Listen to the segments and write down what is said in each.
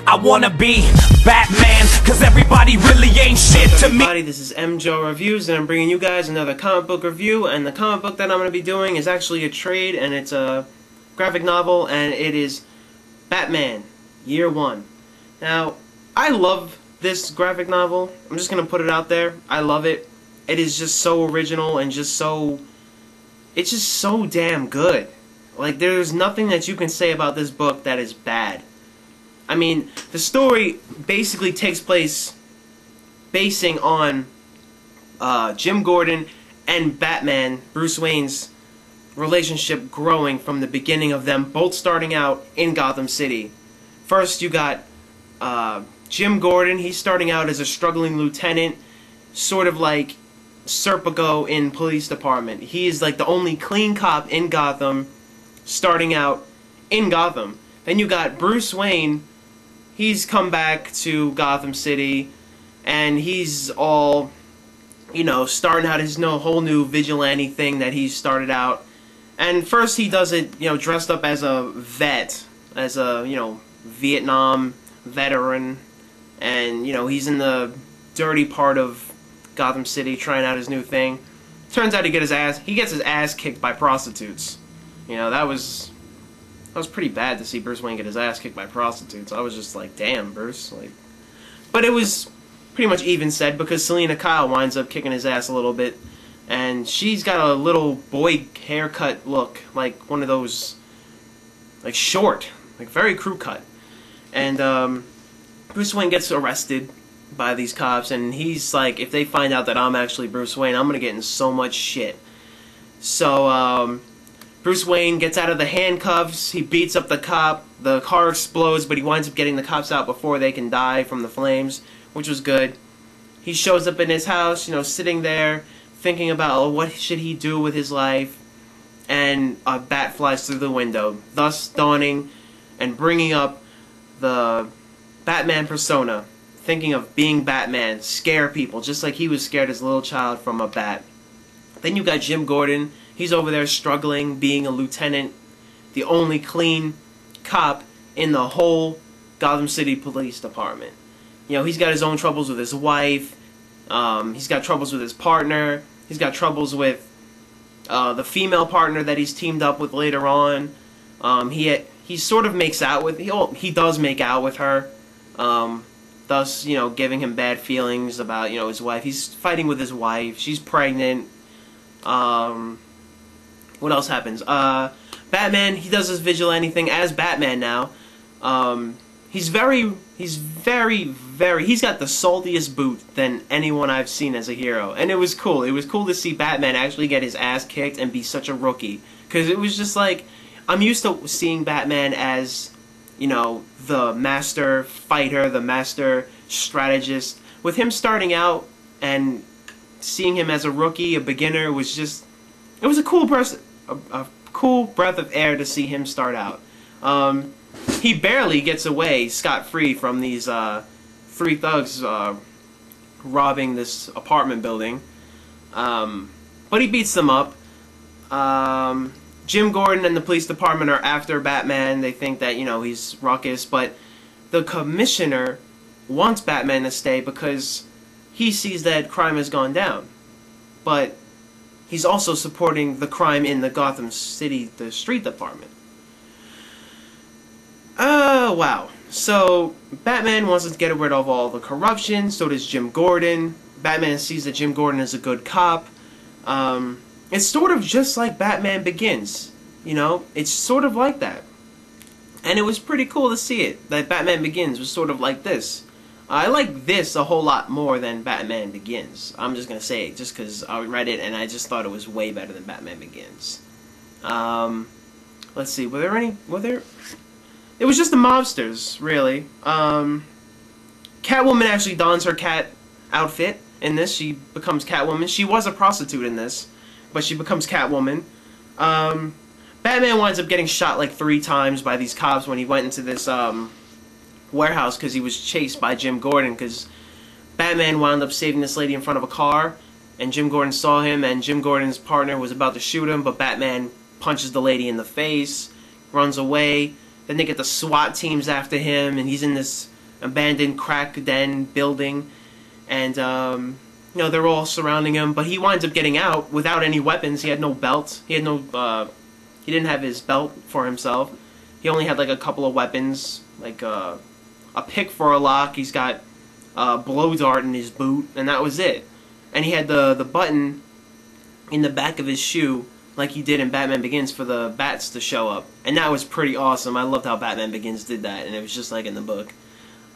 I wanna be Batman, cause everybody really ain't shit to me. Everybody, this is mjawwarrior Reviews, and I'm bringing you guys another comic book review, and the comic book that I'm going to be doing is actually a trade, and it's a graphic novel, and it is Batman, Year One. Now, I love this graphic novel. I'm just going to put it out there. I love it. It is just so original and just so... it's just so damn good. Like, there's nothing that you can say about this book that is bad. I mean, the story basically takes place basing on Jim Gordon and Batman, Bruce Wayne's relationship growing from the beginning of them both starting out in Gotham City. First, you got Jim Gordon. He's starting out as a struggling lieutenant, sort of like Serpico in police department. He is like the only clean cop in Gotham, starting out in Gotham. Then you got Bruce Wayne. He's come back to Gotham City, and he's all, you know, starting out his whole new vigilante thing that he started out. And first he does it, you know, dressed up as a vet, as a, you know, Vietnam veteran, and, you know, he's in the dirty part of Gotham City trying out his new thing. Turns out he gets his ass kicked by prostitutes. You know, that was pretty bad to see Bruce Wayne get his ass kicked by prostitutes. I was just like, damn, Bruce. Like, but it was pretty much even said because Selina Kyle winds up kicking his ass a little bit, and she's got a little boy haircut look, like one of those, like short, like very crew cut. And Bruce Wayne gets arrested by these cops, and he's like, if they find out that I'm actually Bruce Wayne, I'm gonna get in so much shit. So Bruce Wayne gets out of the handcuffs, he beats up the cop, the car explodes, but he winds up getting the cops out before they can die from the flames, which was good. He shows up in his house, you know, sitting there, thinking about, oh, what should he do with his life, and a bat flies through the window, thus dawning and bringing up the Batman persona, thinking of being Batman, scare people, just like he was scared as a little child from a bat. Then you got Jim Gordon. He's over there struggling, being a lieutenant, the only clean cop in the whole Gotham City Police Department. You know, he's got his own troubles with his wife, he's got troubles with his partner, he's got troubles with the female partner that he's teamed up with later on. He sort of makes out with, he does make out with her, thus, you know, giving him bad feelings about, you know, his wife. He's fighting with his wife, she's pregnant. What else happens? Batman, he does his vigilante thing as Batman now. He's got the saltiest boot than anyone I've seen as a hero. And it was cool. It was cool to see Batman actually get his ass kicked and be such a rookie. Because it was just like, I'm used to seeing Batman as, you know, the master fighter, the master strategist. With him starting out and seeing him as a rookie, a beginner, was just... it was a cool person, a cool breath of air to see him start out. He barely gets away scot-free from these three thugs robbing this apartment building, but he beats them up. Jim Gordon and the police department are after Batman. They think that, you know, he's ruckus, but the commissioner wants Batman to stay because he sees that crime has gone down. But he's also supporting the crime in the Gotham City, the street department. Wow. So, Batman wants to get rid of all the corruption, so does Jim Gordon. Batman sees that Jim Gordon is a good cop. It's sort of just like Batman Begins. You know, it's sort of like that. And it was pretty cool to see it, that Batman Begins was sort of like this. I like this a whole lot more than Batman Begins. I'm just gonna say it, just because I read it and I just thought it was way better than Batman Begins. Let's see, it was just the mobsters, really. Catwoman actually dons her cat outfit in this. She becomes Catwoman. She was a prostitute in this, but she becomes Catwoman. Batman winds up getting shot like 3 times by these cops when he went into this, warehouse because he was chased by Jim Gordon, because Batman wound up saving this lady in front of a car, and Jim Gordon saw him, and Jim Gordon's partner was about to shoot him, but Batman punches the lady in the face, runs away. Then they get the SWAT teams after him, and he's in this abandoned crack den building, and you know, they're all surrounding him. But he winds up getting out without any weapons. He had no belt. He had no. He didn't have his belt for himself. He only had like a couple of weapons, like a pick for a lock. He's got a blow dart in his boot, and that was it. And he had the button in the back of his shoe, like he did in Batman Begins, for the bats to show up. And that was pretty awesome. I loved how Batman Begins did that, and it was just like in the book.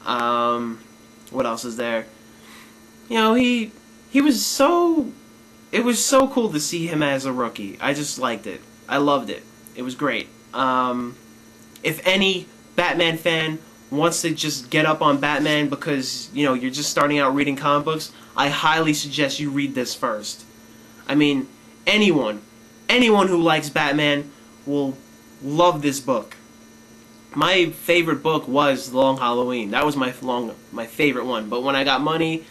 What else is there? You know, he was so... It was so cool to see him as a rookie. I just liked it. I loved it. It was great. If any Batman fan wants to just get up on Batman because, you know, you're just starting out reading comic books, I highly suggest you read this first. I mean, anyone who likes Batman will love this book. My favorite book was The Long Halloween. That was my favorite one. But when I got money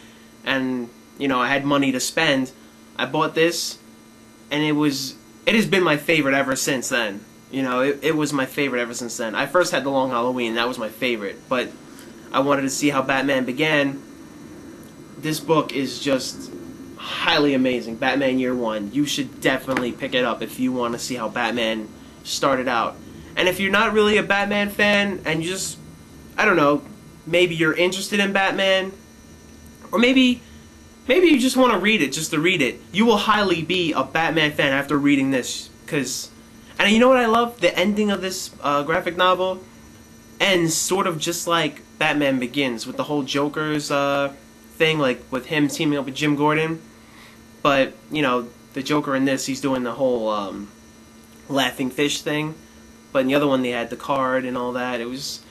and, you know, I had money to spend, I bought this, and it has been my favorite ever since then. You know, it was my favorite ever since then. I first had The Long Halloween, that was my favorite, but I wanted to see how Batman began. This book is just highly amazing. Batman Year One. You should definitely pick it up if you want to see how Batman started out. And if you're not really a Batman fan, and you just, I don't know, maybe you're interested in Batman, or maybe you just want to read it just to read it, you will highly be a Batman fan after reading this. Because, and you know what I love? The ending of this graphic novel ends sort of just like Batman Begins, with the whole Joker's thing, like with him teaming up with Jim Gordon. But, you know, the Joker in this, he's doing the whole laughing fish thing. But in the other one, they had the card and all that. It was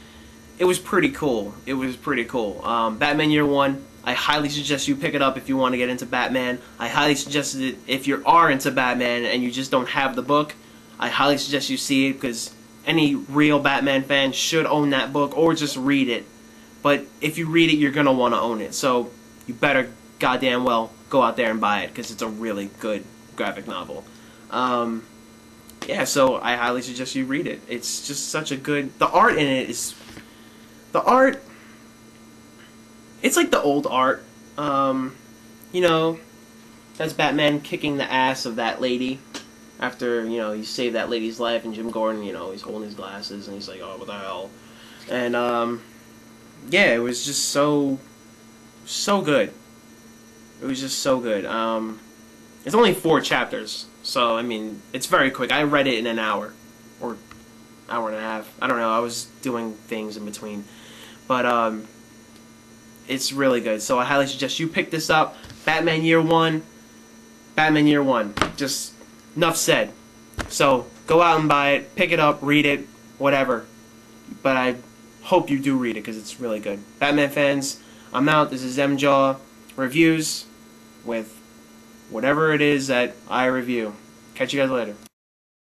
pretty cool. It was pretty cool. Batman Year One. I highly suggest you pick it up if you want to get into Batman. I highly suggest it if you are into Batman and you just don't have the book. I highly suggest you see it, because any real Batman fan should own that book, or just read it. But if you read it, you're going to want to own it. So you better goddamn well go out there and buy it, because it's a really good graphic novel. Yeah, so I highly suggest you read it. It's just such a good... The art in it is... The art... It's like the old art. You know, that's Batman kicking the ass of that lady after, you know, he saved that lady's life, and Jim Gordon, you know, he's holding his glasses and he's like, oh, what the hell? And, yeah, it was just so good. It was just so good. It's only 4 chapters, so, I mean, it's very quick. I read it in an hour, or hour and a half. I don't know, I was doing things in between. But, it's really good. So I highly suggest you pick this up. Batman Year One. Batman Year One. Just enough said. So go out and buy it. Pick it up. Read it. Whatever. But I hope you do read it, because it's really good. Batman fans, I'm out. This is mjaw reviews with whatever it is that I review. Catch you guys later.